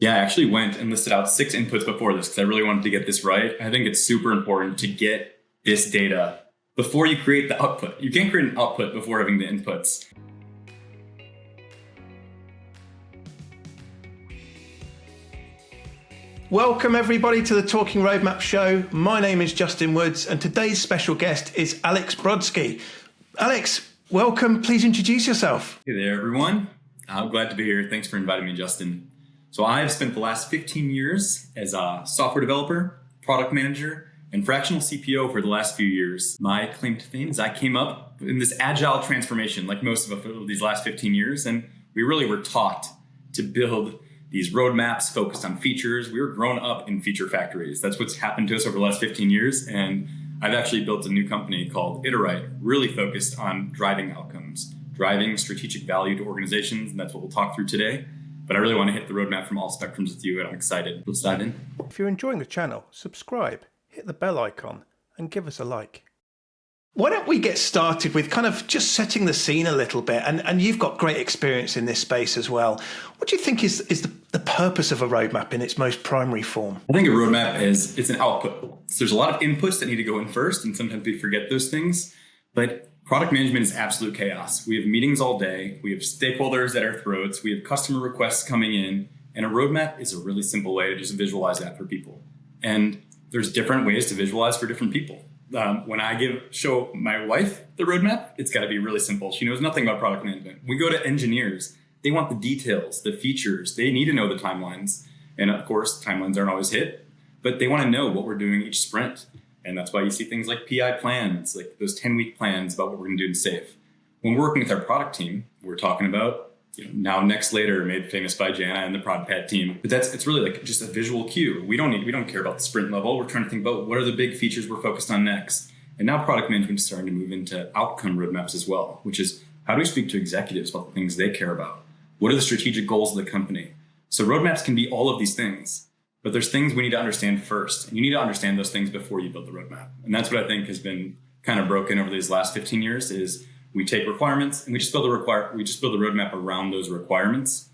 Yeah, I actually went and listed out 6 inputs before this because I really wanted to get this right. I think it's super important to get this data before you create the output. You can't create an output before having the inputs. Welcome everybody to the Talking Roadmap Show. My name is Justin Woods and today's special guest is Alex Brodsky. Alex, welcome. Please introduce yourself. Hey there, everyone. I'm glad to be here. Thanks for inviting me, Justin. So I've spent the last 15 years as a software developer, product manager, and fractional CPO for the last few years. My claim to fame is I came up in this agile transformation like most of these last 15 years, and we really were taught to build these roadmaps focused on features. We were grown up in feature factories. That's what's happened to us over the last 15 years. And I've actually built a new company called Iteright, really focused on driving outcomes, driving strategic value to organizations. And that's what we'll talk through today. But I really want to hit the roadmap from all spectrums with you, and I'm excited. Let's dive in. If you're enjoying the channel, subscribe, hit the bell icon, and give us a like. Why don't we get started with kind of just setting the scene a little bit? And you've got great experience in this space as well. What do you think is the purpose of a roadmap in its most primary form? I think a roadmap it's an output. So there's a lot of inputs that need to go in first, and sometimes we forget those things. But product management is absolute chaos. We have meetings all day. We have stakeholders at our throats. We have customer requests coming in. And a roadmap is a really simple way to just visualize that for people. And there's different ways to visualize for different people. When I show my wife the roadmap, it's got to be really simple. She knows nothing about product management. We go to engineers. They want the details, the features. They need to know the timelines. And of course, timelines aren't always hit, but they want to know what we're doing each sprint. And that's why you see things like PI plans, like those 10-week plans about what we're going to do in SAFe. When we're working with our product team, we're talking about now, next, later, made famous by Jana and the Prod Pad team. But it's really like just a visual cue. We don't care about the sprint level. We're trying to think about what are the big features we're focused on next. And now product management is starting to move into outcome roadmaps as well, which is how do we speak to executives about the things they care about? What are the strategic goals of the company? So roadmaps can be all of these things, but there's things we need to understand first. And you need to understand those things before you build the roadmap. And that's what I think has been kind of broken over these last 15 years is we take requirements and we just build the roadmap around those requirements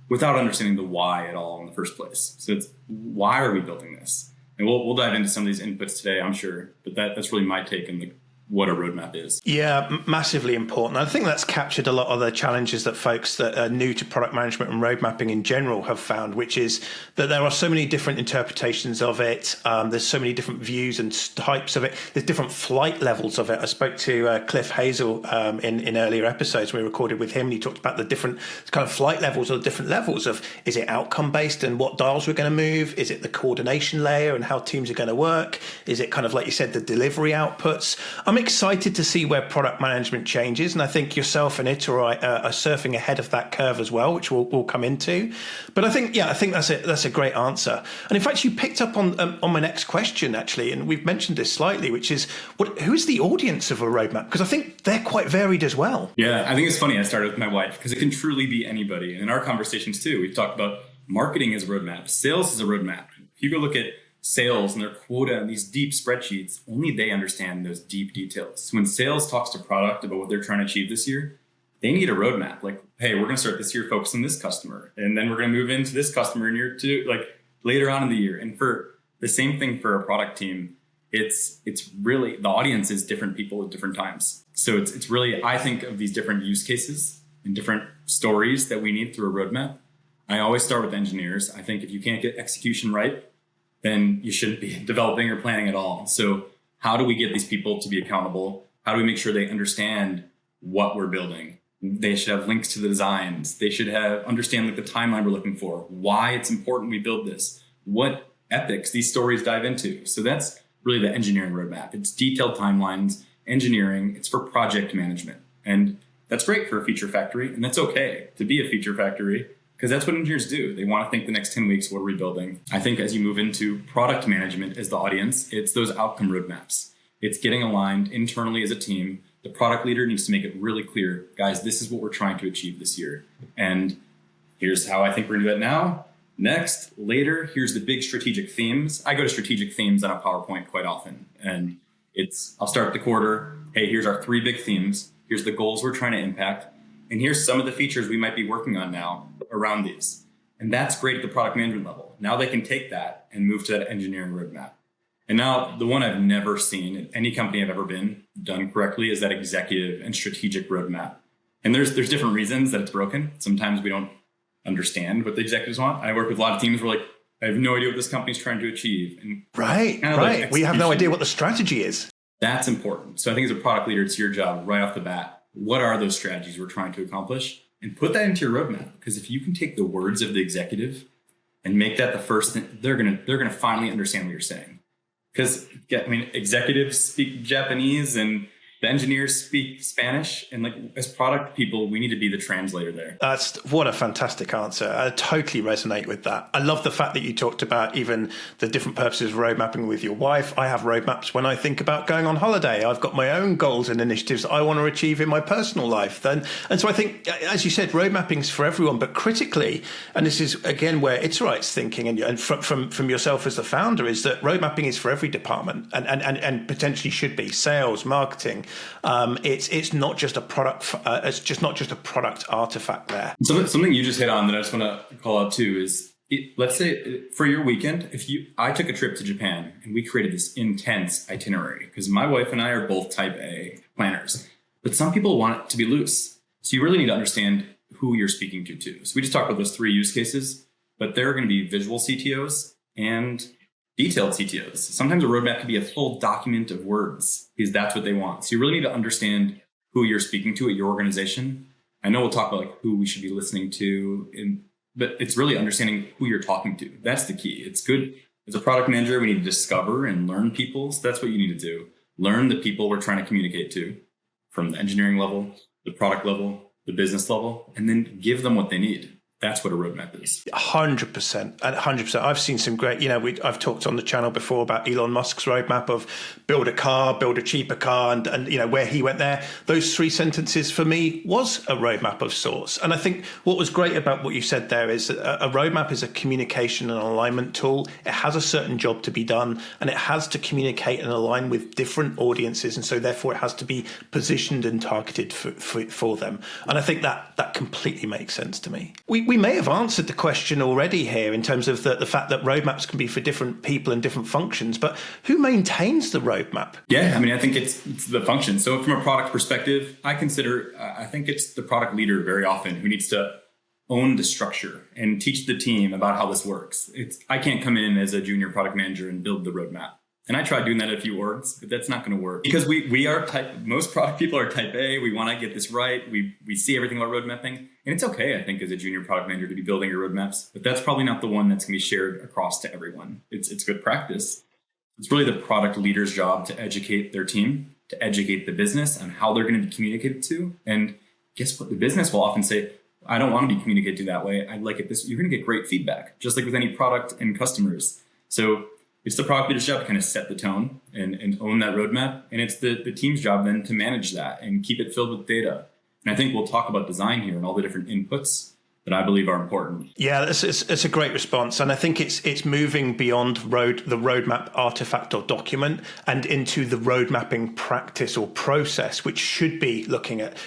without understanding the why at all in the first place. So it's why are we building this? And we'll dive into some of these inputs today, I'm sure. But that's really my take on what a roadmap is. Yeah, massively important. I think that's captured a lot of the challenges that folks that are new to product management and road mapping in general have found, which is that there are so many different interpretations of it. There's so many different views and types of it. There's different flight levels of it. I spoke to Cliff Hazel in earlier episodes we recorded with him, and he talked about the different kind of flight levels or the different levels of, is it outcome based and what dials we're going to move? Is it the coordination layer and how teams are going to work? Is it kind of like you said, the delivery outputs? I'm excited to see where product management changes, and I think yourself and Iteright are surfing ahead of that curve as well, which we'll come into. But I think that's a great answer. And in fact, you picked up on my next question actually, and we've mentioned this slightly, which is who is the audience of a roadmap? Because I think they're quite varied as well. Yeah, I think it's funny. I started with my wife because it can truly be anybody. And in our conversations too, we've talked about marketing as a roadmap, sales as a roadmap. If you go look at sales and their quota and these deep spreadsheets, only they understand those deep details. So when sales talks to product about what they're trying to achieve this year, they need a roadmap. Like, hey, we're going to start this year focused on this customer, and then we're going to move into this customer in year two, like later on in the year. And for the same thing for a product team, it's really the audience is different people at different times. So it's really, I think of these different use cases and different stories that we need through a roadmap. I always start with engineers. I think if you can't get execution right, then you shouldn't be developing or planning at all. So how do we get these people to be accountable? How do we make sure they understand what we're building? They should have links to the designs. They should understand like the timeline we're looking for, why it's important we build this, what epics these stories dive into. So that's really the engineering roadmap. It's detailed timelines, engineering. It's for project management. And that's great for a feature factory. And that's okay to be a feature factory, because that's what engineers do. They want to think the next 10 weeks, what are we building? I think as you move into product management as the audience, it's those outcome roadmaps. It's getting aligned internally as a team. The product leader needs to make it really clear, guys, this is what we're trying to achieve this year. And here's how I think we're going to do that now. Next, later, here's the big strategic themes. I go to strategic themes on a PowerPoint quite often. And I'll start the quarter. Hey, here's our 3 big themes. Here's the goals we're trying to impact. And here's some of the features we might be working on now around these. And that's great at the product management level. Now they can take that and move to that engineering roadmap. And now the one I've never seen in any company I've ever been done correctly is that executive and strategic roadmap. And there's different reasons that it's broken. Sometimes we don't understand what the executives want. I work with a lot of teams where like, I have no idea what this company's trying to achieve. And right. We have no idea what the strategy is. That's important. So I think as a product leader, it's your job right off the bat. What are those strategies we're trying to accomplish? And put that into your roadmap. Because if you can take the words of the executive and make that the first thing, they're gonna finally understand what you're saying. Because executives speak Japanese and the engineers speak Spanish, and like as product people, we need to be the translator there. What a fantastic answer. I totally resonate with that. I love the fact that you talked about even the different purposes of road mapping with your wife. I have roadmaps when I think about going on holiday. I've got my own goals and initiatives I want to achieve in my personal life. And so I think, as you said, road mapping's for everyone, but critically, and this is again where Iteriight's thinking, and from yourself as the founder, is that road mapping is for every department and potentially should be sales, marketing. It's not just a product. It's just not just a product artifact there. Something you just hit on that I just want to call out too is, let's say for your weekend, I took a trip to Japan and we created this intense itinerary because my wife and I are both type A planners, but some people want it to be loose. So you really need to understand who you're speaking to too. So we just talked about those 3 use cases, but there are going to be visual CTOs and detailed CTOs. Sometimes a roadmap can be a full document of words because that's what they want. So you really need to understand who you're speaking to at your organization. I know we'll talk about like who we should be listening to, but it's really understanding who you're talking to. That's the key. It's good. As a product manager, we need to discover and learn people. So that's what you need to do. Learn the people we're trying to communicate to from the engineering level, the product level, the business level, and then give them what they need. That's what a roadmap is. 100%. 100%. I've seen some great, I've talked on the channel before about Elon Musk's roadmap of build a car, build a cheaper car, and where he went there. Those 3 sentences for me was a roadmap of sorts. And I think what was great about what you said there is a roadmap is a communication and alignment tool. It has a certain job to be done, and it has to communicate and align with different audiences. And so therefore it has to be positioned and targeted for them. And I think that completely makes sense to me. We may have answered the question already here in terms of the fact that roadmaps can be for different people and different functions, but who maintains the roadmap? Yeah, I think it's the function. So from a product perspective, I think it's the product leader very often who needs to own the structure and teach the team about how this works. I can't come in as a junior product manager and build the roadmap. And I tried doing that at a few orgs, but that's not going to work because most product people are type A. We want to get this right. We see everything about road mapping, and it's okay, I think, as a junior product manager to be building your roadmaps, but that's probably not the one that's going to be shared across to everyone. It's good practice. It's really the product leader's job to educate their team, to educate the business on how they're going to be communicated to. And guess what? The business will often say, I don't want to be communicated to that way. I'd like it this. You're going to get great feedback, just like with any product and customers. So it's the product leader's job to kind of set the tone and own that roadmap. And it's the team's job then to manage that and keep it filled with data. And I think we'll talk about design here and all the different inputs that I believe are important. Yeah, it's a great response. And I think it's moving beyond the roadmap artifact or document and into the road mapping practice or process, which should be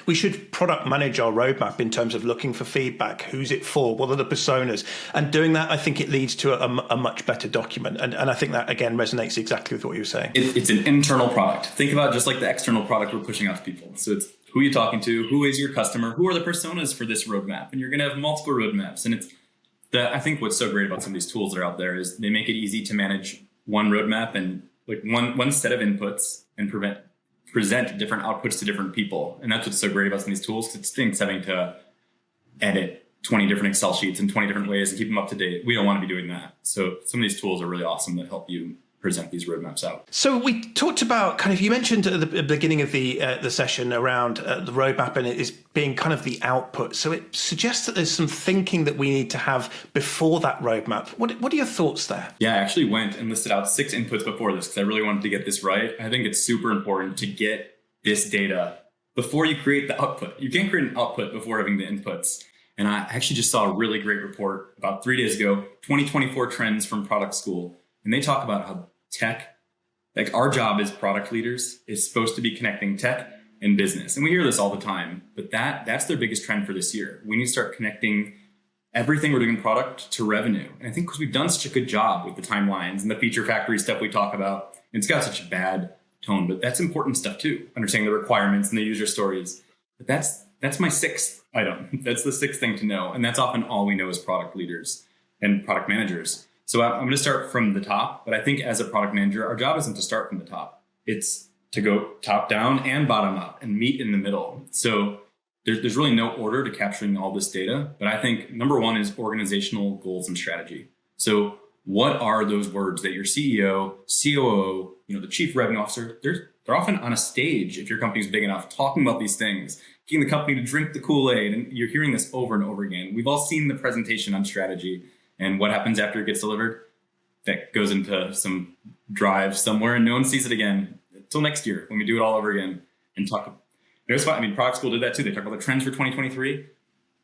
we should product manage our roadmap in terms of looking for feedback. Who's it for? What are the personas? And doing that, I think it leads to a much better document. And I think that, again, resonates exactly with what you were saying. It's an internal product. Think about it just like the external product we're pushing out to people. So it's who are you talking to? Who is your customer? Who are the personas for this roadmap? And you're going to have multiple roadmaps. And I think what's so great about some of these tools that are out there is they make it easy to manage one roadmap and like one set of inputs and present different outputs to different people. And that's what's so great about some of these tools. It stinks having to edit 20 different Excel sheets in 20 different ways and keep them up to date. We don't want to be doing that. So some of these tools are really awesome that help you present these roadmaps out. So we talked about you mentioned at the beginning of the session around the roadmap and it is being kind of the output. So it suggests that there's some thinking that we need to have before that roadmap. What are your thoughts there? Yeah, I actually went and listed out 6 inputs before this because I really wanted to get this right. I think it's super important to get this data before you create the output. You can't create an output before having the inputs. And I actually just saw a really great report about 3 days ago, 2024 trends from product school. And they talk about how tech, like our job as product leaders is supposed to be connecting tech and business. And we hear this all the time, but that's their biggest trend for this year. We need to start connecting everything we're doing in product to revenue. And I think because we've done such a good job with the timelines and the feature factory stuff we talk about, and it's got such a bad tone, but that's important stuff too, understanding the requirements and the user stories. But that's my sixth item. That's the sixth thing to know. And that's often all we know as product leaders and product managers. So I'm going to start from the top, but I think as a product manager, our job isn't to start from the top. It's to go top down and bottom up and meet in the middle. So there's really no order to capturing all this data. But I think number one is organizational goals and strategy. So what are those words that your CEO, COO, the chief revenue officer, they're often on a stage, if your company's big enough, talking about these things, getting the company to drink the Kool-Aid. And you're hearing this over and over again. We've all seen the presentation on strategy and what happens after it gets delivered. That goes into some drive somewhere and no one sees it again until next year when we do it all over again and talk. There's why, product school did that too. They talk about the trends for 2023.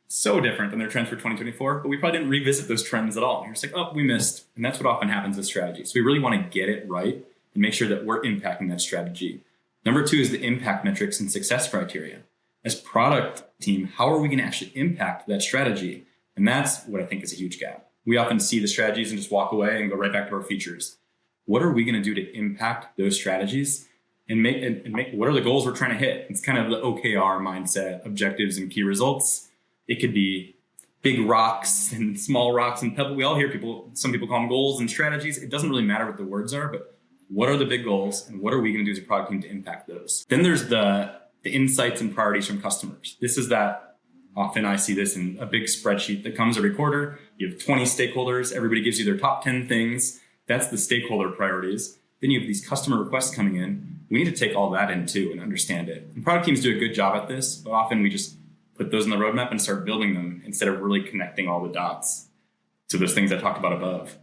So different than their trends for 2024, but we probably didn't revisit those trends at all. You're just like, oh, we missed. And that's what often happens with strategy. So we really want to get it right and make sure that we're impacting that strategy. Number two is the impact metrics and success criteria. As product team, how are we going to actually impact that strategy? And that's what I think is a huge gap. We often see the strategies and just walk away and go right back to our features. What are we going to do to impact those strategies and make what are the goals we're trying to hit? It's kind of the OKR mindset, objectives and key results. It could be big rocks and small rocks and pebbles. We all hear some people call them goals and strategies. It doesn't really matter what the words are, but what are the big goals and what are we going to do as a product team to impact those? Then there's the insights and priorities from customers. This is that often I see this in a big spreadsheet that comes every quarter. You have 20 stakeholders. Everybody gives you their top 10 things. That's the stakeholder priorities. Then you have these customer requests coming in. We need to take all that in too and understand it. And product teams do a good job at this, but often we just put those in the roadmap and start building them instead of really connecting all the dots to those things I talked about above.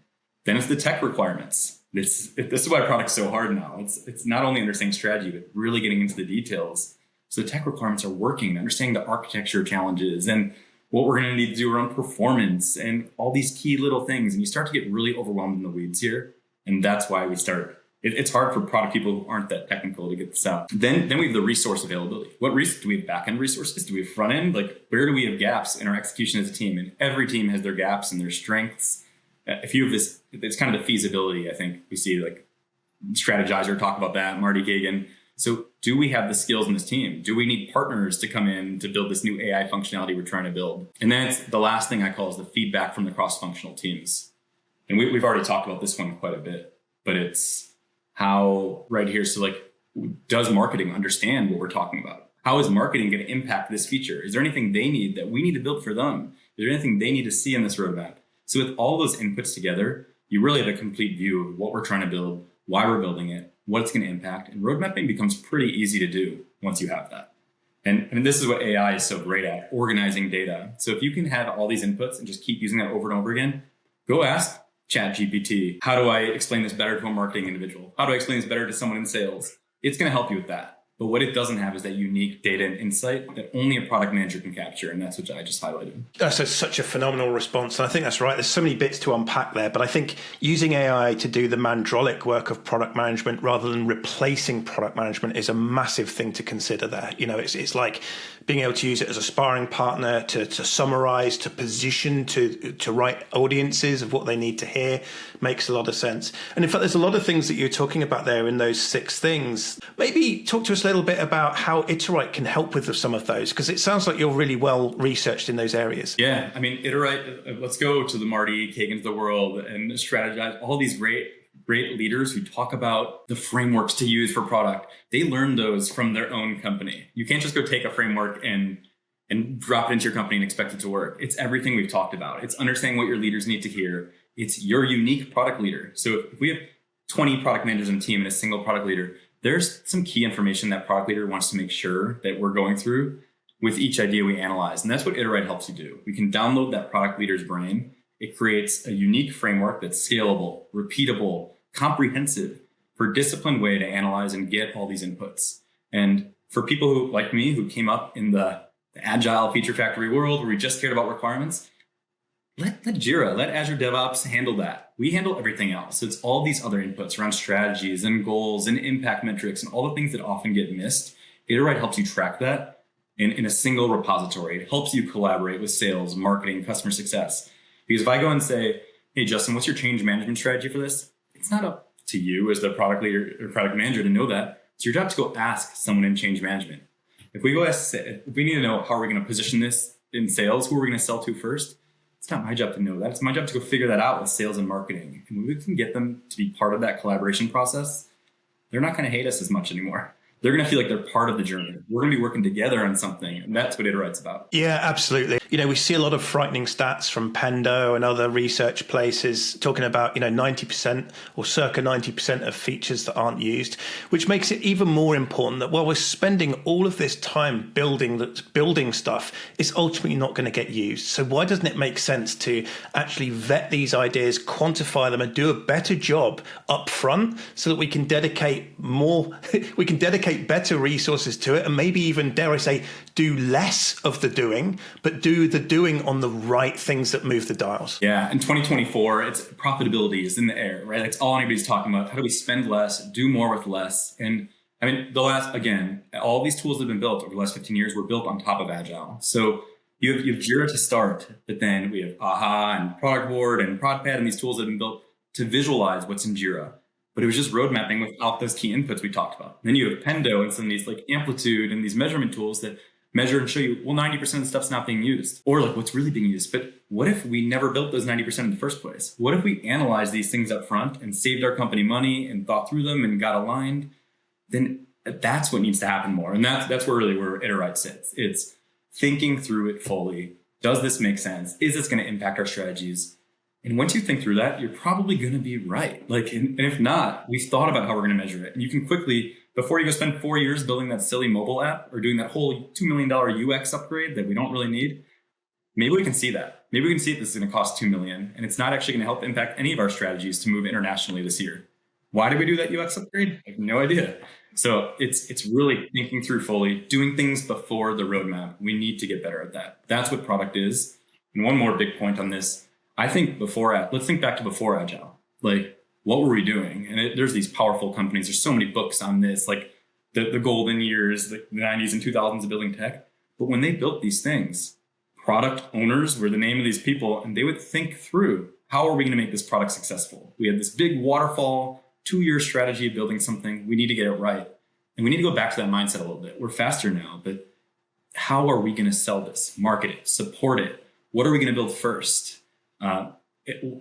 Then it's the tech requirements. This is why product's so hard now. It's not only understanding strategy, but really getting into the details. So the tech requirements are working, understanding the architecture challenges and what we're going to need to do around performance and all these key little things. And you start to get really overwhelmed in the weeds here. And that's why we start. It's hard for product people who aren't that technical to get this out. Then we have the resource availability. Do we have back-end resources? Do we have front-end? Where do we have gaps in our execution as a team? And every team has their gaps and their strengths. If you have this, it's kind of the feasibility, I think we see Strategizer talk about that, Marty Kagan. So do we have the skills in this team? Do we need partners to come in to build this new AI functionality we're trying to build? And then it's the last thing I call is the feedback from the cross-functional teams. And we've already talked about this one quite a bit, but it's how right here. So does marketing understand what we're talking about? How is marketing going to impact this feature? Is there anything they need that we need to build for them? Is there anything they need to see in this roadmap? So with all those inputs together, you really have a complete view of what we're trying to build, why we're building it, what it's going to impact. And road mapping becomes pretty easy to do once you have that. And this is what AI is so great at, organizing data. So if you can have all these inputs and just keep using that over and over again, go ask ChatGPT, how do I explain this better to a marketing individual? How do I explain this better to someone in sales? It's going to help you with that. But what it doesn't have is that unique data and insight that only a product manager can capture. And that's what I just highlighted. That's such a phenomenal response. And I think that's right. There's so many bits to unpack there. But I think using AI to do the mandrolic work of product management rather than replacing product management is a massive thing to consider there. It's like being able to use it as a sparring partner to summarize, to position, to write audiences of what they need to hear makes a lot of sense. And in fact, there's a lot of things that you're talking about there in those 6 things. Maybe talk to us a little bit about how Iteright can help with some of those, because it sounds like you're really well researched in those areas. Yeah, Iteright, let's go to the Marty Kagans of the world and strategize. All these great leaders who talk about the frameworks to use for product. They learn those from their own company. You can't just go take a framework and drop it into your company and expect it to work. It's everything we've talked about. It's understanding what your leaders need to hear. It's your unique product leader. So if we have 20 product managers in a team and a single product leader, there's some key information that product leader wants to make sure that we're going through with each idea we analyze. And that's what Iteright helps you do. We can download that product leader's brain. It creates a unique framework that's scalable, repeatable, comprehensive, for a disciplined way to analyze and get all these inputs. And for people who, like me, who came up in the agile feature factory world where we just cared about requirements, let Jira, let Azure DevOps handle that. We handle everything else. It's all these other inputs around strategies and goals and impact metrics and all the things that often get missed. Iteright helps you track that in a single repository. It helps you collaborate with sales, marketing, customer success. Because if I go and say, hey, Justin, what's your change management strategy for this? It's not up to you as the product leader or product manager to know that. It's your job to go ask someone in change management. If we need to know how are we going to position this in sales, who are we going to sell to first? It's not my job to know that. It's my job to go figure that out with sales and marketing. And when we can get them to be part of that collaboration process, they're not going to hate us as much anymore. They're going to feel like they're part of the journey. We're going to be working together on something. And that's what Iteright's about. Yeah, absolutely. We see a lot of frightening stats from Pendo and other research places talking about, 90% or circa 90% of features that aren't used, which makes it even more important that while we're spending all of this time building stuff, it's ultimately not going to get used. So why doesn't it make sense to actually vet these ideas, quantify them, and do a better job up front so that we can dedicate better resources to it, and maybe even, dare I say, do less of the doing, but do the doing on the right things that move the dials. Yeah, in 2024, it's profitability is in the air, right? That's all anybody's talking about. How do we spend less, do more with less? And I mean, all these tools that have been built over the last 15 years were built on top of agile. So you have Jira to start, but then we have AHA and Product Board and ProdPad and these tools that have been built to visualize what's in Jira. But it was just road mapping without those key inputs we talked about. Then you have Pendo and some of these like amplitude and these measurement tools that measure and show you, well, 90% of the stuff's not being used, or like what's really being used. But what if we never built those 90% in the first place? What if we analyzed these things up front and saved our company money and thought through them and got aligned? Then that's what needs to happen more. And that's where Iteright sits. It's thinking through it fully. Does this make sense? Is this going to impact our strategies? And once you think through that, you're probably going to be right. And if not, we've thought about how we're going to measure it. And you can quickly, before you go spend 4 years building that silly mobile app or doing that whole $2 million UX upgrade that we don't really need, maybe we can see that. Maybe we can see this is going to cost $2 million, and it's not actually going to help impact any of our strategies to move internationally this year. Why did we do that UX upgrade? I have no idea. So it's really thinking through fully, doing things before the roadmap. We need to get better at that. That's what product is. And one more big point on this. I think let's think back to before Agile. Like, what were we doing? And there's these powerful companies. There's so many books on this, like the golden years, the 90s and 2000s of building tech. But when they built these things, product owners were the name of these people, and they would think through, how are we going to make this product successful? We had this big waterfall, 2-year strategy of building something. We need to get it right. And we need to go back to that mindset a little bit. We're faster now, but how are we going to sell this, market it, support it? What are we going to build first?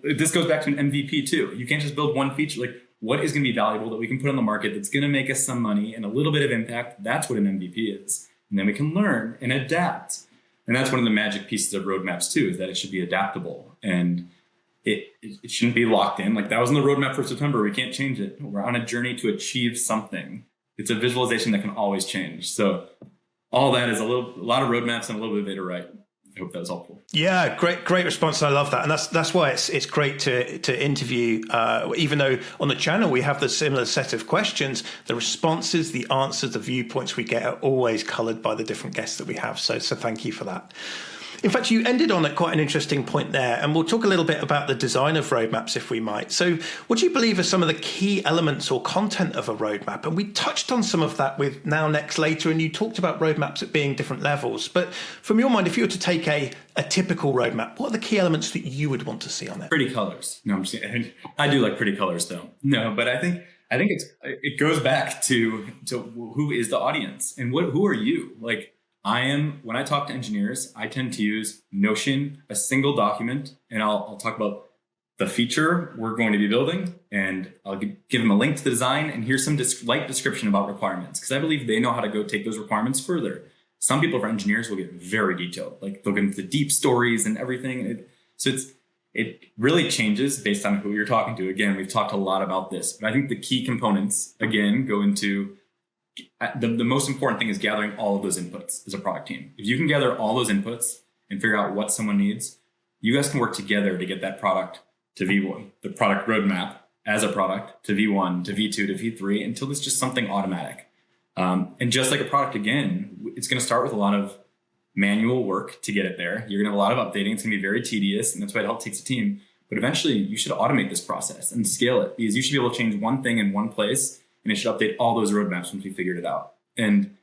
This goes back to an MVP too. You can't just build one feature. Like, what is going to be valuable that we can put on the market that's going to make us some money and a little bit of impact? That's what an MVP is. And then we can learn and adapt. And that's one of the magic pieces of roadmaps too, is that it should be adaptable and it shouldn't be locked in. Like, that was in the roadmap for September. We can't change it. We're on a journey to achieve something. It's a visualization that can always change. So all that is a lot of roadmaps and a little bit of Iteright. I hope that was helpful. Yeah, great response. I love that, and that's why it's great to interview. Even though on the channel we have the similar set of questions, the responses, the answers, the viewpoints we get are always coloured by the different guests that we have. So thank you for that. In fact, you ended on quite an interesting point there, and we'll talk a little bit about the design of roadmaps, if we might. So what do you believe are some of the key elements or content of a roadmap? And we touched on some of that with Now, Next, Later, and you talked about roadmaps at being different levels. But from your mind, if you were to take a typical roadmap, what are the key elements that you would want to see on it? Pretty colors. No, I'm just kidding. I do like pretty colors, though. No, but I think it goes back to who is the audience and who are you? Like, when I talk to engineers, I tend to use Notion, a single document, and I'll talk about the feature we're going to be building, and I'll give them a link to the design, and here's some light description about requirements, because I believe they know how to go take those requirements further. Some people, for engineers, will get very detailed, like they'll get into the deep stories and everything. It really changes based on who you're talking to. Again, we've talked a lot about this, but I think the key components, again, go into the most important thing is gathering all of those inputs as a product team. If you can gather all those inputs and figure out what someone needs, you guys can work together to get that product to V1, the product roadmap as a product to V1, to V2, to V3, until it's just something automatic. And just like a product, again, it's going to start with a lot of manual work to get it there. You're going to have a lot of updating. It's going to be very tedious, and that's why it takes a team. But eventually, you should automate this process and scale it, because you should be able to change one thing in one place, and it should update all those roadmaps once we figured it out. And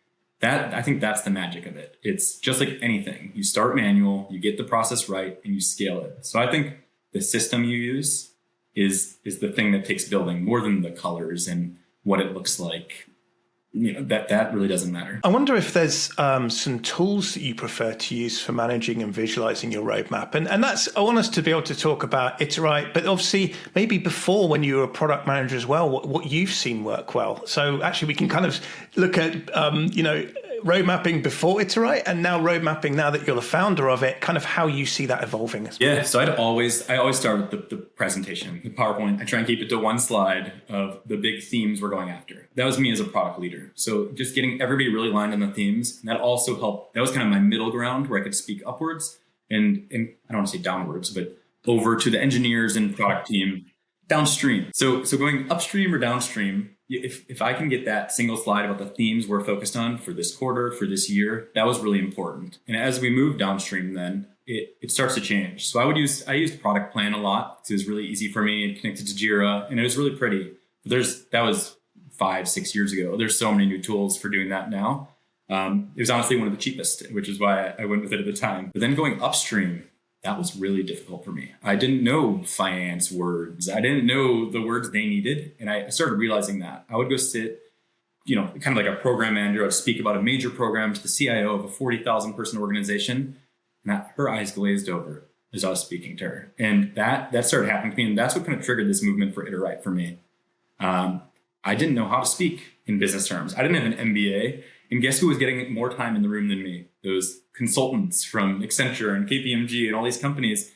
I think that's the magic of it. It's just like anything. You start manual, you get the process right, and you scale it. So I think the system you use is the thing that takes building more than the colors and what it looks like. That really doesn't matter. I wonder if there's some tools that you prefer to use for managing and visualizing your roadmap. And that's, I want us to be able to talk about Iteright, but obviously maybe before when you were a product manager as well, what you've seen work well. So actually we can kind of look at, road mapping before Iteright and now road mapping now that you're the founder of it, kind of how you see that evolving. Yeah, so I always start with the presentation, the PowerPoint. I try and keep it to one slide of the big themes we're going after. That was me as a product leader. So just getting everybody really aligned on the themes. And that also helped. That was kind of my middle ground where I could speak upwards and I don't want to say downwards, but over to the engineers and product team downstream. So going upstream or downstream, if I can get that single slide about the themes we're focused on for this quarter, for this year, that was really important. And as we move downstream, then it starts to change. So I used product plan a lot because it was really easy for me. It connected to Jira and it was really pretty. That was 5-6 years ago. There's so many new tools for doing that now. It was honestly one of the cheapest, which is why I went with it at the time. But then going upstream, that was really difficult for me. I didn't know finance words. I didn't know the words they needed. And I started realizing that. I would go sit, kind of like a program manager. I'd speak about a major program to the CIO of a 40,000 person organization. And her eyes glazed over as I was speaking to her. And that started happening to me. And that's what kind of triggered this movement for Iteright for me. I didn't know how to speak in business terms. I didn't have an MBA. And guess who was getting more time in the room than me? Those consultants from Accenture and KPMG and all these companies.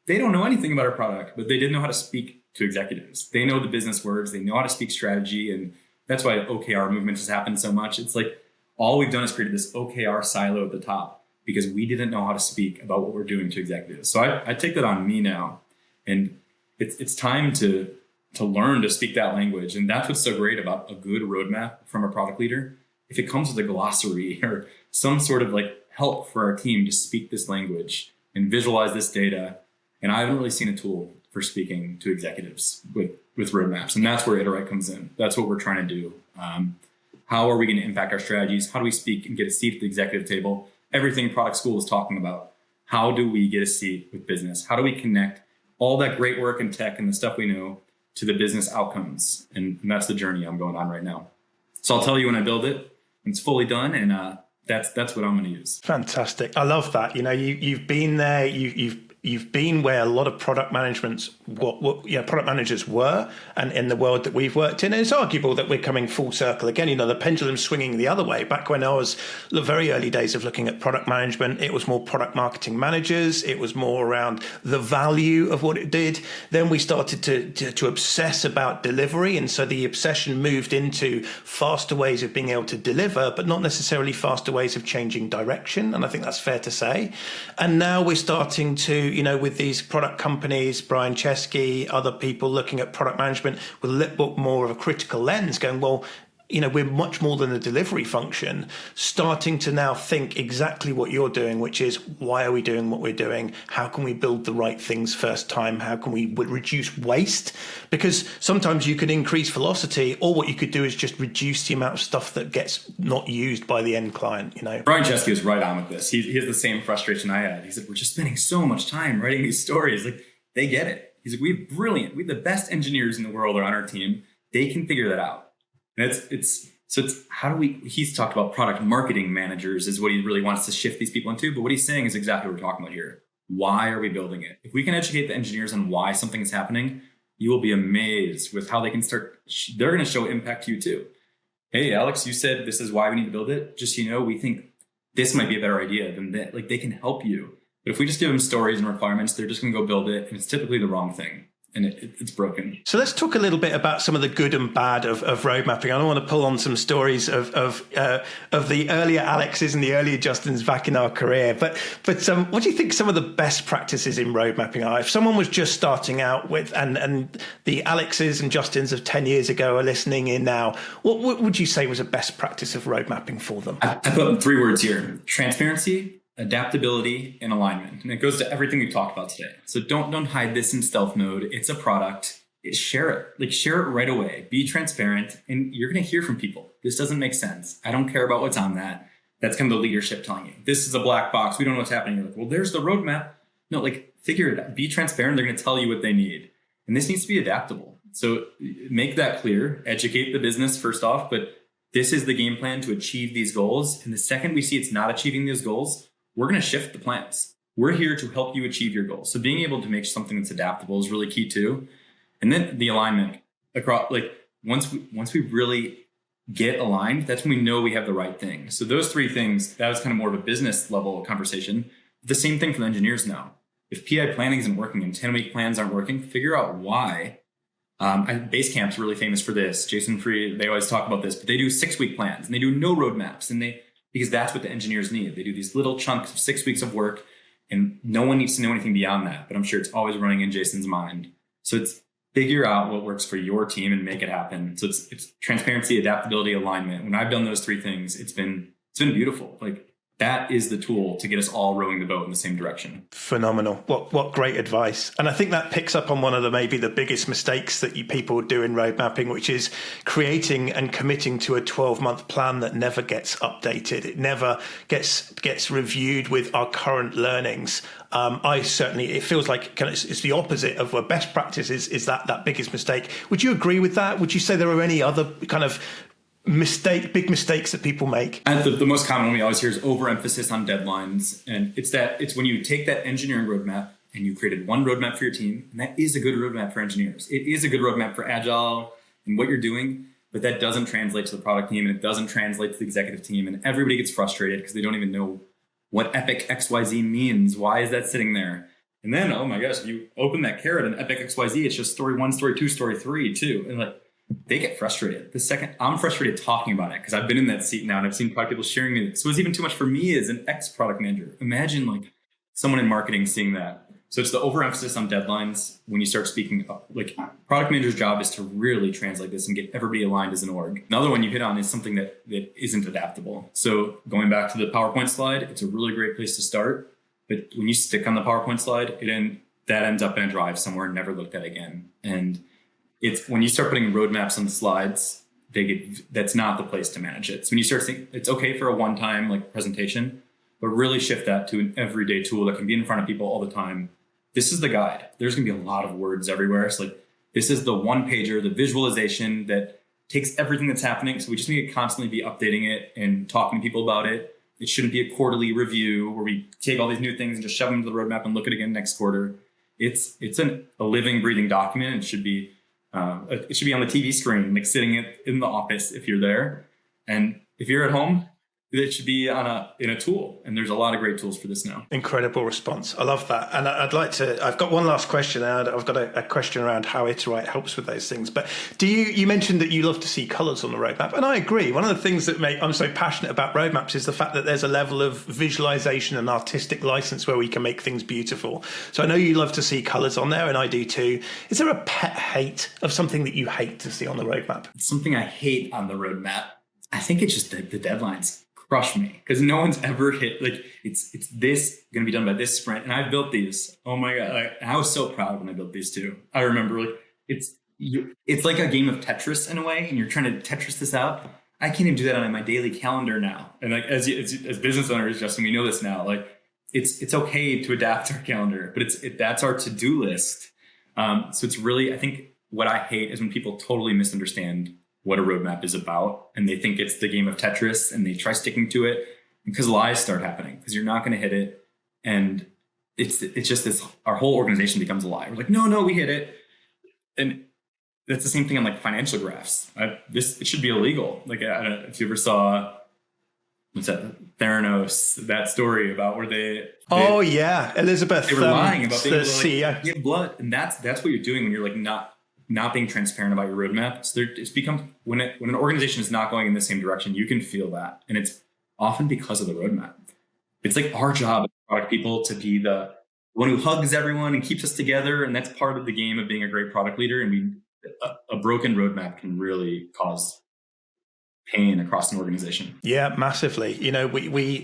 They don't know anything about our product, but they did know how to speak to executives. They know the business words. They know how to speak strategy. And that's why OKR movement has happened so much. It's like all we've done is created this OKR silo at the top because we didn't know how to speak about what we're doing to executives. So I take that on me now. And it's time to learn to speak that language. And that's what's so great about a good roadmap from a product leader. If it comes with a glossary or some sort of like help for our team to speak this language and visualize this data. And I haven't really seen a tool for speaking to executives with roadmaps. And that's where Iteright comes in. That's what we're trying to do. How are we going to impact our strategies? How do we speak and get a seat at the executive table? Everything product school is talking about. How do we get a seat with business? How do we connect all that great work in tech and the stuff we know to the business outcomes? And that's the journey I'm going on right now. So I'll tell you when I build it. It's fully done, and that's what I'm going to use. Fantastic. I love that. You've been there. You've been where a lot of product product managers were, and in the world that we've worked in. And it's arguable that we're coming full circle again. The pendulum's swinging the other way. Back when I was the very early days of looking at product management, it was more product marketing managers. It was more around the value of what it did. Then we started to obsess about delivery, and so the obsession moved into faster ways of being able to deliver, but not necessarily faster ways of changing direction. And I think that's fair to say. And now we're starting to, with these product companies, Brian Chesky, other people looking at product management with a little bit more of a critical lens going, well, we're much more than a delivery function, starting to now think exactly what you're doing, which is why are we doing what we're doing? How can we build the right things first time? How can we reduce waste? Because sometimes you can increase velocity, or what you could do is just reduce the amount of stuff that gets not used by the end client. Brian Chesky is right on with this. He has the same frustration I had. He said, we're just spending so much time writing these stories. Like, they get it. He's like, we have the best engineers in the world are on our team. They can figure that out. And it's how do we, he's talked about product marketing managers is what he really wants to shift these people into. But what he's saying is exactly what we're talking about here. Why are we building it? If we can educate the engineers on why something is happening, you will be amazed with how they can start. They're going to show impact to you too. Hey, Alex, you said this is why we need to build it. Just, we think this might be a better idea than that. Like, they can help you. But if we just give them stories and requirements, they're just going to go build it. And it's typically the wrong thing. And it's broken. So let's talk a little bit about some of the good and bad of road mapping. I don't want to pull on some stories of the earlier Alexes and the earlier Justins back in our career. But what do you think some of the best practices in road mapping are? If someone was just starting out with, and the Alexes and Justins of 10 years ago are listening in now, what would you say was a best practice of road mapping for them? I put 3 words here: transparency, adaptability, and alignment. And it goes to everything we've talked about today. So don't hide this in stealth mode. It's a product. Share it. Share it right away. Be transparent, and you're going to hear from people. This doesn't make sense. I don't care about what's on that. That's kind of the leadership telling you, this is a black box. We don't know what's happening. You're like, well, there's the roadmap. No, like figure it out. Be transparent. They're going to tell you what they need. And this needs to be adaptable. So make that clear, educate the business first off, but this is the game plan to achieve these goals. And the second we see it's not achieving those goals, we're going to shift the plans. We're here to help you achieve your goals. So being able to make something that's adaptable is really key too. And then the alignment across, like once we really get aligned, that's when we know we have the right thing. So those three things, that was kind of more of a business level conversation. The same thing for the engineers now. If PI planning isn't working and 10-week plans aren't working, figure out why. Basecamp's really famous for this. Jason Fried, they always talk about this, but they do 6-week plans and they do no roadmaps, and because that's what the engineers need. They do these little chunks of 6 weeks of work, and no one needs to know anything beyond that. But I'm sure it's always running in Jason's mind. So it's figure out what works for your team and make it happen. So it's transparency, adaptability, alignment. When I've done those three things, it's been beautiful. Like that is the tool to get us all rowing the boat in the same direction. Phenomenal. What great advice. And I think that picks up on one of maybe the biggest mistakes that people do in road mapping, which is creating and committing to a 12-month plan that never gets updated. It never gets reviewed with our current learnings. It feels like it's the opposite of what best practice is that biggest mistake. Would you agree with that? Would you say there are any other kind of big mistakes that people make? And the most common one we always hear is overemphasis on deadlines. And it's when you take that engineering roadmap and you created one roadmap for your team, and that is a good roadmap for engineers. It is a good roadmap for agile and what you're doing, but that doesn't translate to the product team, and it doesn't translate to the executive team. And everybody gets frustrated because they don't even know what epic XYZ means. Why is that sitting there? And then, oh my gosh, if you open that carrot and epic XYZ, it's just story 1, story 2, story 3 too. And like, they get frustrated. The second I'm frustrated talking about it, because I've been in that seat now and I've seen product people sharing me. So it's even too much for me as an ex-product manager. Imagine like someone in marketing seeing that. So it's the overemphasis on deadlines when you start speaking up. Like product manager's job is to really translate this and get everybody aligned as an org. Another one you hit on is something that isn't adaptable. So going back to the PowerPoint slide, it's a really great place to start. But when you stick on the PowerPoint slide, that ends up in a drive somewhere, never looked at again. And it's when you start putting roadmaps on the slides, that's not the place to manage it. So when you start saying it's okay for a one-time like presentation, but really shift that to an everyday tool that can be in front of people all the time. This is the guide. There's going to be a lot of words everywhere. So like this is the one pager, the visualization that takes everything that's happening. So we just need to constantly be updating it and talking to people about it. It shouldn't be a quarterly review where we take all these new things and just shove them into the roadmap and look at it again next quarter. It's a living, breathing document. It should be on the TV screen, like sitting in the office if you're there. And if you're at home, it should be in a tool. And there's a lot of great tools for this now. Incredible response. I love that. And I've got one last question. And I've got a question around how Iteright helps with those things. But you mentioned that you love to see colors on the roadmap. And I agree. One of the things that I'm so passionate about roadmaps is the fact that there's a level of visualization and artistic license where we can make things beautiful. So I know you love to see colors on there, and I do too. Is there a pet hate of something that you hate to see on the roadmap? Something I hate on the roadmap, I think it's just the deadlines crush me, because no one's ever hit like it's this going to be done by this sprint, and I've built these. Oh my god, I was so proud when I built these too. I remember like it's like a game of Tetris in a way, and you're trying to Tetris this out. I can't even do that on my daily calendar now. And like as business owners, Justin, we know this now. Like it's okay to adapt our calendar, but that's our to-do list. So it's really, I think what I hate is when people totally misunderstand what a roadmap is about, and they think it's the game of Tetris, and they try sticking to it, because lies start happening, because you're not going to hit it. And it's just this, our whole organization becomes a lie. We're like, no, we hit it. And that's the same thing on like financial graphs. It should be illegal. Like, I don't know if you ever saw, what's that, Theranos, that story about where they oh yeah, Elizabeth, they were lying about being the able to CEO. give blood. And that's what you're doing when you're like not being transparent about your roadmap. So it's become, when an organization is not going in the same direction, you can feel that. And it's often because of the roadmap. It's like our job as product people to be the one who hugs everyone and keeps us together. And that's part of the game of being a great product leader. And a broken roadmap can really cause pain across an organization. Yeah, massively. You know,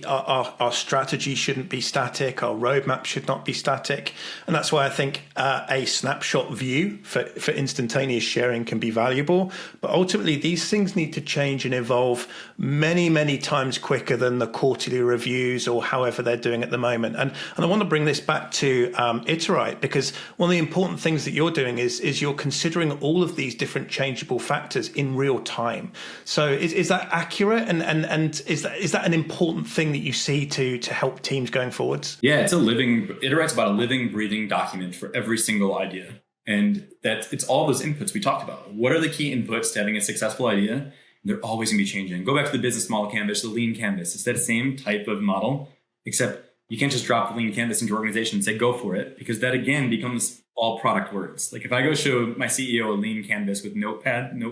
our strategy shouldn't be static. Our roadmap should not be static, and that's why I think a snapshot view for instantaneous sharing can be valuable. But ultimately, these things need to change and evolve many times quicker than the quarterly reviews or however they're doing at the moment. And I want to bring this back to Iteright, because one of the important things that you're doing is you're considering all of these different changeable factors in real time. So is that accurate, and is that an important thing that you see to help teams going forwards? Yeah, Iteright's about a living, breathing document for every single idea. And it's all those inputs we talked about. What are the key inputs to having a successful idea? They're always going to be changing. Go back to the business model canvas, the lean canvas. It's that same type of model, except you can't just drop the lean canvas into your organization and say, go for it, because that again becomes all product words. Like if I go show my CEO a lean canvas with note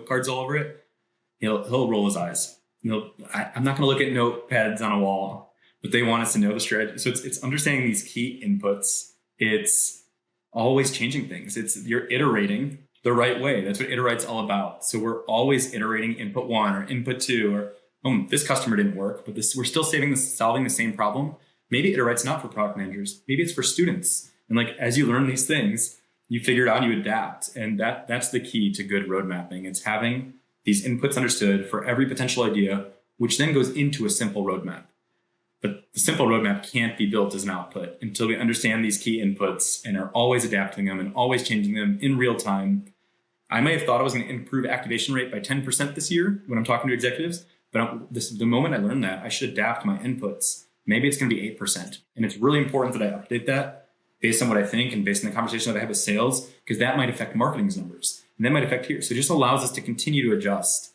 cards all over it, he'll roll his eyes. I'm not going to look at notepads on a wall, but they want us to know the strategy. So it's understanding these key inputs. It's always changing things. You're iterating the right way. That's what Iтерight's all about. So we're always iterating input 1 or input 2, or this customer didn't work, but we're still solving the same problem. Maybe Iтерight's not for product managers. Maybe it's for students. And like as you learn these things, you figure it out, you adapt, and that's the key to good road mapping. It's having these inputs understood for every potential idea, which then goes into a simple roadmap. But the simple roadmap can't be built as an output until we understand these key inputs and are always adapting them and always changing them in real time. I may have thought I was going to improve activation rate by 10% this year when I'm talking to executives, but the moment I learned that, I should adapt my inputs. Maybe it's going to be 8%. And it's really important that I update that based on what I think and based on the conversation that I have with sales, because that might affect marketing's numbers. And that might affect here. So it just allows us to continue to adjust.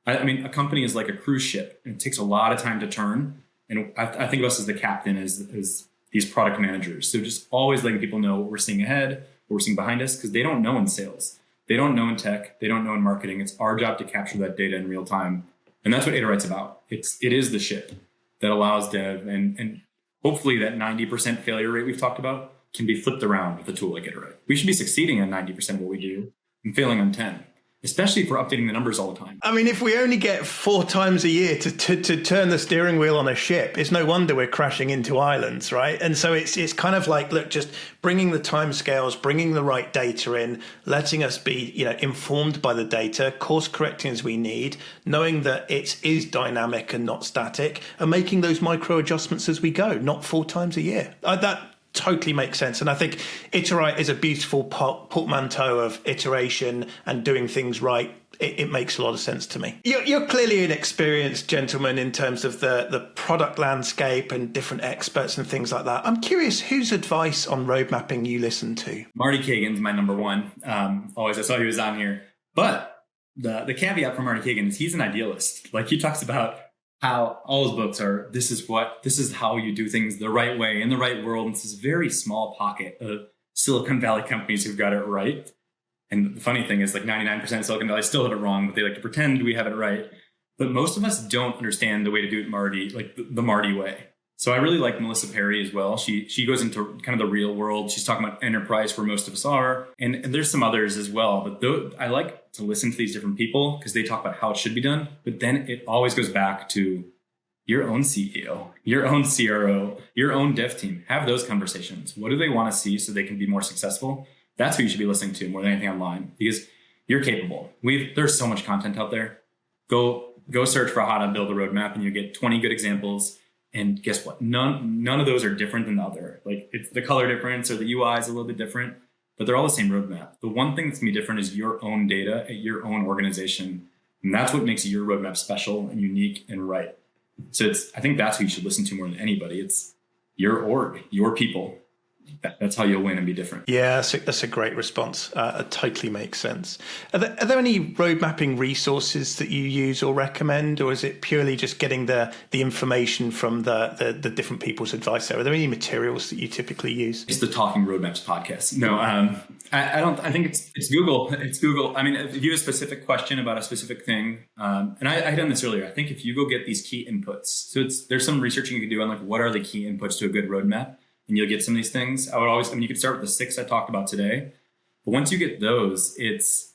I mean, a company is like a cruise ship, and it takes a lot of time to turn. And I think of us as the captain, as these product managers. So just always letting people know what we're seeing ahead, what we're seeing behind us, because they don't know in sales. They don't know in tech. They don't know in marketing. It's our job to capture that data in real time. And that's what Iтерight's about. It is the ship that allows dev, and hopefully that 90% failure rate we've talked about can be flipped around with a tool like Iteright. We should be succeeding at 90% of what we do and failing on 10, especially if we're updating the numbers all the time. I mean, if we only get 4 times a year to turn the steering wheel on a ship, it's no wonder we're crashing into islands, right? And so it's kind of like, look, just bringing the timescales, bringing the right data in, letting us be, informed by the data, course correcting as we need, knowing that it is dynamic and not static, and making those micro adjustments as we go, not 4 times a year. That totally makes sense. And I think Iteright is a beautiful portmanteau of iteration and doing things right. It makes a lot of sense to me. You're clearly an experienced gentleman in terms of the product landscape and different experts and things like that. I'm curious whose advice on road mapping you listen to. Marty Kagan's my number one. Always, I saw he was on here. But the caveat for Marty Kagan is he's an idealist. Like he talks about how all his books are, this is how you do things the right way in the right world. And it's this very small pocket of Silicon Valley companies who've got it right. And the funny thing is like 99% of Silicon Valley still have it wrong, but they like to pretend we have it right. But most of us don't understand the way to do it Marty, like the Marty way. So I really like Melissa Perry as well. She goes into kind of the real world. She's talking about enterprise where most of us are. And there's some others as well. But I like to listen to these different people because they talk about how it should be done. But then it always goes back to your own CEO, your own CRO, your own dev team. Have those conversations. What do they want to see so they can be more successful? That's who you should be listening to more than anything online, because you're capable. There's so much content out there. Go search for how to build a roadmap and you get 20 good examples. And guess what? None of those are different than the other. Like it's the color difference or the UI is a little bit different, but they're all the same roadmap. The one thing that's gonna be different is your own data at your own organization. And that's what makes your roadmap special and unique and right. So I think that's who you should listen to more than anybody. It's your org, your people. That's how you'll win and be different. Yeah, that's a great response. It totally makes sense. Are there any road mapping resources that you use or recommend, or is it purely just getting the information from the different people's advice there? Are there any materials that you typically use? It's the Talking Roadmaps podcast. No, I don't. I think it's Google. It's Google. I mean, if you have a specific question about a specific thing, and I had done this earlier. I think if you go get these key inputs, so there's some researching you can do on like what are the key inputs to a good roadmap. And you'll get some of these things. You could start with the 6 I talked about today. But once you get those, it's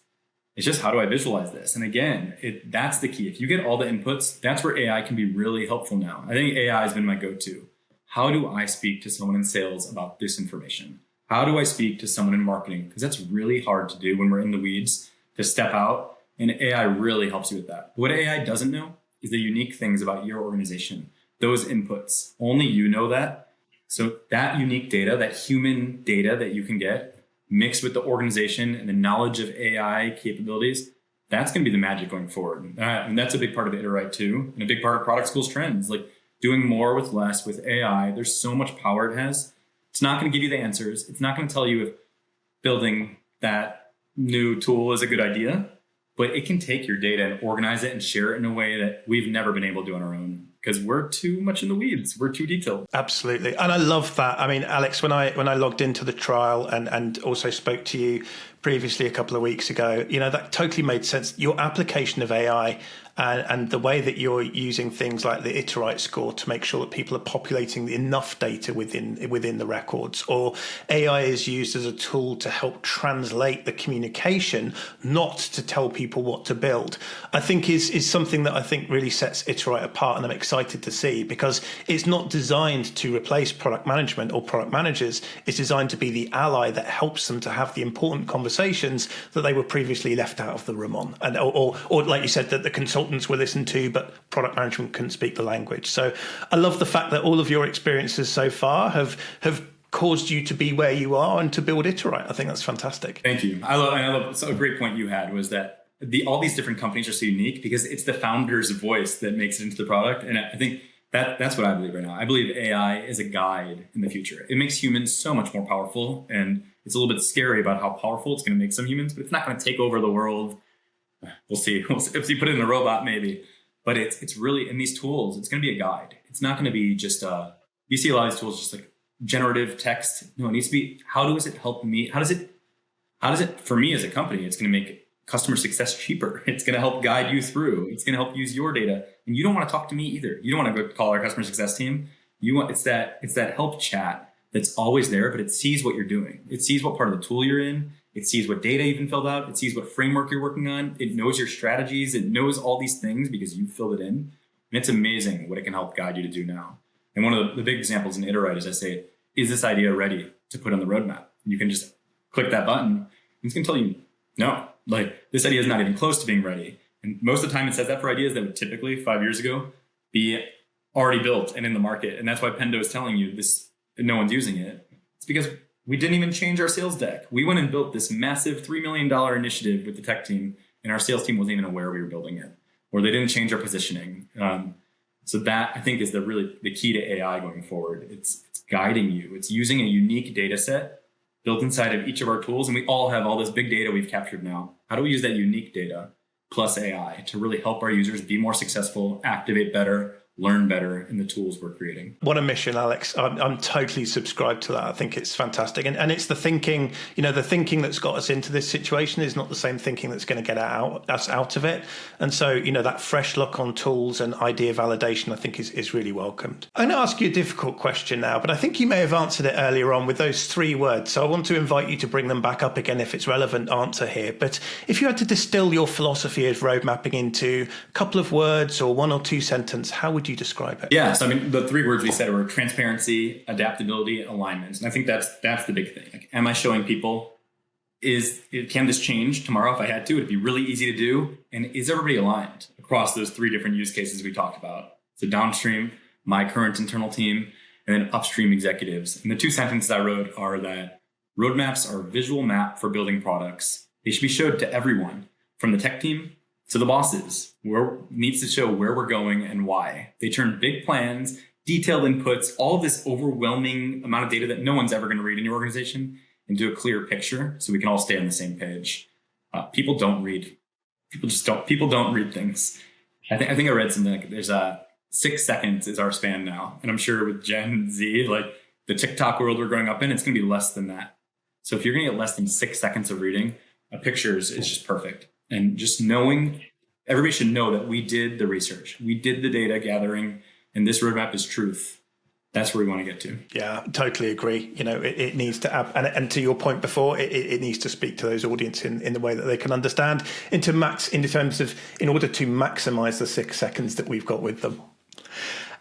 It's just, how do I visualize this? And again, that's the key. If you get all the inputs, that's where AI can be really helpful now. I think AI has been my go-to. How do I speak to someone in sales about this information? How do I speak to someone in marketing? Because that's really hard to do when we're in the weeds, to step out. And AI really helps you with that. What AI doesn't know is the unique things about your organization, those inputs. Only you know that. So that unique data, that human data that you can get, mixed with the organization and the knowledge of AI capabilities, that's going to be the magic going forward. And that's a big part of Iteright too, and a big part of product school's trends, like doing more with less with AI. There's so much power it has. It's not going to give you the answers. It's not going to tell you if building that new tool is a good idea, but it can take your data and organize it and share it in a way that we've never been able to do on our own, because we're too much in the weeds. We're too detailed. Absolutely. And I love that. I mean, Alex, when I logged into the trial and also spoke to you previously a couple of weeks ago, that totally made sense. Your application of AI and the way that you're using things like the Iteright score to make sure that people are populating enough data within the records, or AI is used as a tool to help translate the communication, not to tell people what to build, I think is something that I think really sets Iteright apart, and I'm excited to see, because it's not designed to replace product management or product managers. It's designed to be the ally that helps them to have the important conversations that they were previously left out of the room on, and or like you said, that the consultants were listened to, but product management couldn't speak the language. So I love the fact that all of your experiences so far have caused you to be where you are and to build Iteright. I think that's fantastic. Thank you. I love. So a great point you had was that all these different companies are so unique because it's the founder's voice that makes it into the product. And I think that's what I believe right now. I believe AI is a guide in the future. It makes humans so much more powerful, and it's a little bit scary about how powerful it's going to make some humans, but it's not going to take over the world. We'll see. If you put it in a robot, maybe. But it's really, in these tools, it's going to be a guide. It's not going to be just you see a lot of these tools just like generative text. No, it needs to be, how does it help me? How does it, for me as a company, it's going to make customer success cheaper. It's going to help guide you through. It's going to help use your data. And you don't want to talk to me either. You don't want to go call our customer success team. It's that help chat that's always there, but it sees what you're doing. It sees what part of the tool you're in. It sees what data you've been filled out. It sees what framework you're working on. It knows your strategies. It knows all these things because you filled it in. And it's amazing what it can help guide you to do now. And one of the big examples in Iteright is I say, is this idea ready to put on the roadmap? And you can just click that button. And it's going to tell you, no, like this idea is not even close to being ready. And most of the time it says that for ideas that would typically 5 years ago be already built and in the market. And that's why Pendo is telling you this, no one's using it. It's because we didn't even change our sales deck. We went and built this massive $3 million initiative with the tech team, and our sales team wasn't even aware we were building it, or they didn't change our positioning. So that, I think, is the key to AI going forward. It's guiding you. It's using a unique data set built inside of each of our tools, and we all have all this big data we've captured now. How do we use that unique data plus AI to really help our users be more successful, activate better, learn better in the tools we're creating? What a mission, Alex. I'm totally subscribed to that. I think it's fantastic. And it's the thinking, the thinking that's got us into this situation is not the same thinking that's going to get us out of it. And so, that fresh look on tools and idea validation, I think is really welcomed. I'm going to ask you a difficult question now, but I think you may have answered it earlier on with those 3 words. So I want to invite you to bring them back up again if it's relevant answer here. But if you had to distill your philosophy of road mapping into a couple of words or 1 or 2 sentences, how would you describe it? Yeah, so the 3 words we said were transparency, adaptability, and alignment. And I think that's the big thing. Like, am I showing people, can this change tomorrow if I had to? It'd be really easy to do. And is everybody aligned across those 3 different use cases we talked about? So downstream, my current internal team, and then upstream executives. And the 2 sentences I wrote are that roadmaps are a visual map for building products. They should be showed to everyone, from the tech team to the bosses, where needs to show where we're going and why. They turn big plans, detailed inputs, all of this overwhelming amount of data that no one's ever going to read in your organization into a clear picture so we can all stay on the same page. People don't read. People don't read things. I think I read something like there's 6 seconds is our span now. And I'm sure with Gen Z, like the TikTok world we're growing up in, it's going to be less than that. So if you're going to get less than 6 seconds of reading, a picture is just perfect. And just knowing, everybody should know that we did the research, we did the data gathering, and this roadmap is truth. That's where we want to get to. Yeah, totally agree. It needs to add, and to your point before, it needs to speak to those audience in the way that they can understand in order to maximize the 6 seconds that we've got with them.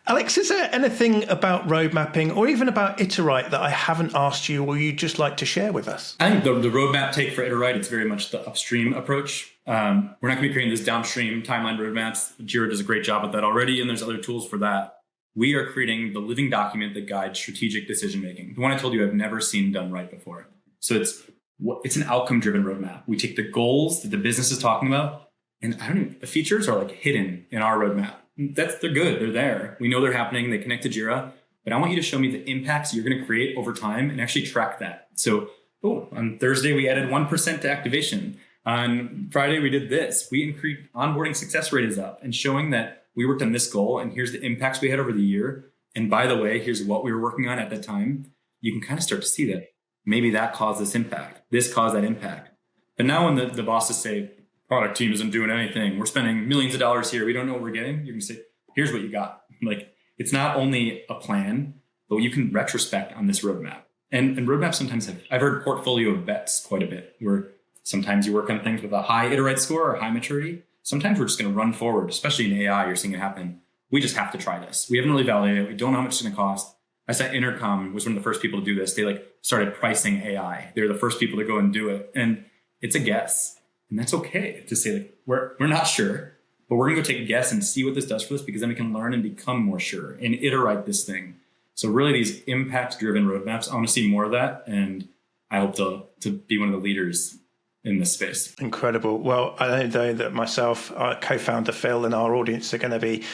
Alex, is there anything about road mapping or even about Iteright that I haven't asked you or you'd just like to share with us? I think the roadmap take for Iteright, it's very much the upstream approach. We're not going to be creating this downstream timeline roadmaps. Jira does a great job at that already, and there's other tools for that. We are creating the living document that guides strategic decision-making. The one I told you I've never seen done right before. So it's an outcome-driven roadmap. We take the goals that the business is talking about, and the features are like hidden in our roadmap. They're good. They're there. We know they're happening. They connect to Jira, but I want you to show me the impacts you're going to create over time and actually track that. So, on Thursday, we added 1% to activation. On Friday, we did this. We increased onboarding success rate is up, and showing that we worked on this goal and here's the impacts we had over the year. And by the way, here's what we were working on at that time. You can kind of start to see that maybe that caused this impact. This caused that impact. But now when the bosses say, product team isn't doing anything, we're spending millions of dollars here, we don't know what we're getting, you can say, here's what you got. Like, it's not only a plan, but you can retrospect on this roadmap. And roadmaps sometimes I've heard portfolio of bets quite a bit, where sometimes you work on things with a high Iteright score or high maturity. Sometimes we're just going to run forward, especially in AI, you're seeing it happen. We just have to try this. We haven't really validated it. We don't know how much it's going to cost. I saw Intercom was one of the first people to do this. They started pricing AI. They're the first people to go and do it. And it's a guess. And that's okay to say, we're not sure, but we're going to go take a guess and see what this does for us, because then we can learn and become more sure and iterate this thing. So really these impact-driven roadmaps, I want to see more of that. And I hope to be one of the leaders in this space. Incredible. Well, I know that myself, our co-founder Phil, and our audience are going to be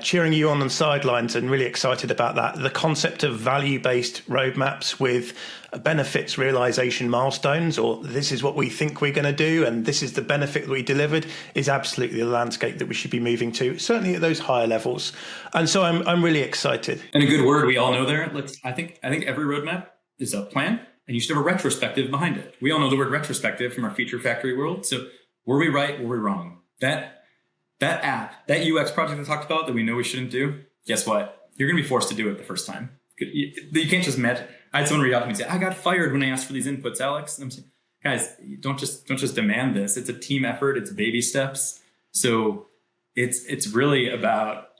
cheering you on the sidelines and really excited about that. The concept of value-based roadmaps with benefits realization milestones, or this is what we think we're going to do and this is the benefit that we delivered, is absolutely the landscape that we should be moving to, certainly at those higher levels. And so I'm really excited. And a good word we all know there. I think every roadmap is a plan, and you should have a retrospective behind it. We all know the word retrospective from our feature factory world. So were we right? Were we wrong? That app, that UX project I talked about that we know we shouldn't do, guess what? You're going to be forced to do it the first time. You can't just I had someone reach out to me and say, I got fired when I asked for these inputs, Alex. And I'm saying, guys, don't just demand this. It's a team effort. It's baby steps. So it's really about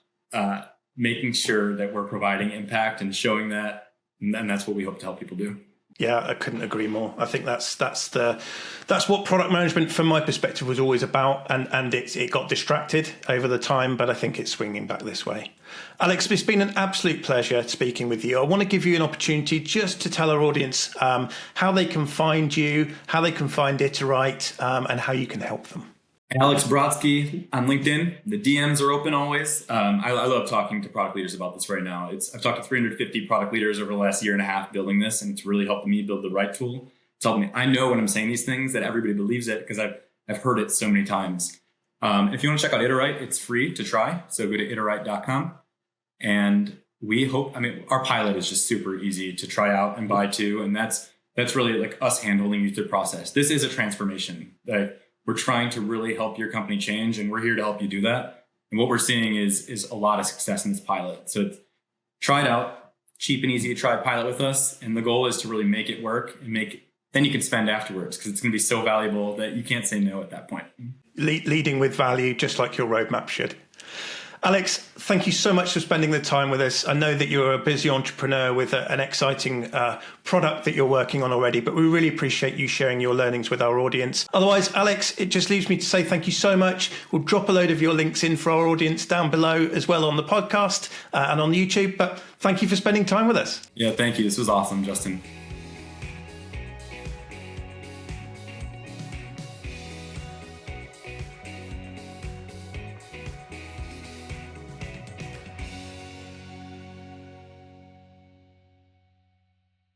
making sure that we're providing impact and showing that. And that's what we hope to help people do. Yeah, I couldn't agree more. I think that's what product management, from my perspective, was always about, and it got distracted over the time, but I think it's swinging back this way. Alex, it's been an absolute pleasure speaking with you. I want to give you an opportunity just to tell our audience how they can find you, how they can find Iteright, and how you can help them. Alex Brodsky on LinkedIn. The DMs are open always. I love talking to product leaders about this right now. I've talked to 350 product leaders over the last year and a half building this, and it's really helped me build the right tool. It's helped me. I know when I'm saying these things that everybody believes it because I've heard it so many times. If you want to check out Iteright, it's free to try. So go to iterite.com. And we hope, our pilot is just super easy to try out and buy too. And that's really like us handholding you through the process. This is a transformation that we're trying to really help your company change, and we're here to help you do that. And what we're seeing is a lot of success in this pilot. So try it out, cheap and easy to try a pilot with us. And the goal is to really make it work and then you can spend afterwards, because it's going to be so valuable that you can't say no at that point. Leading with value, just like your roadmap should. Alex, thank you so much for spending the time with us. I know that you're a busy entrepreneur with an exciting product that you're working on already, but we really appreciate you sharing your learnings with our audience. Otherwise, Alex, it just leaves me to say thank you so much. We'll drop a load of your links in for our audience down below as well on the podcast and on YouTube. But thank you for spending time with us. Yeah, thank you. This was awesome, Justin.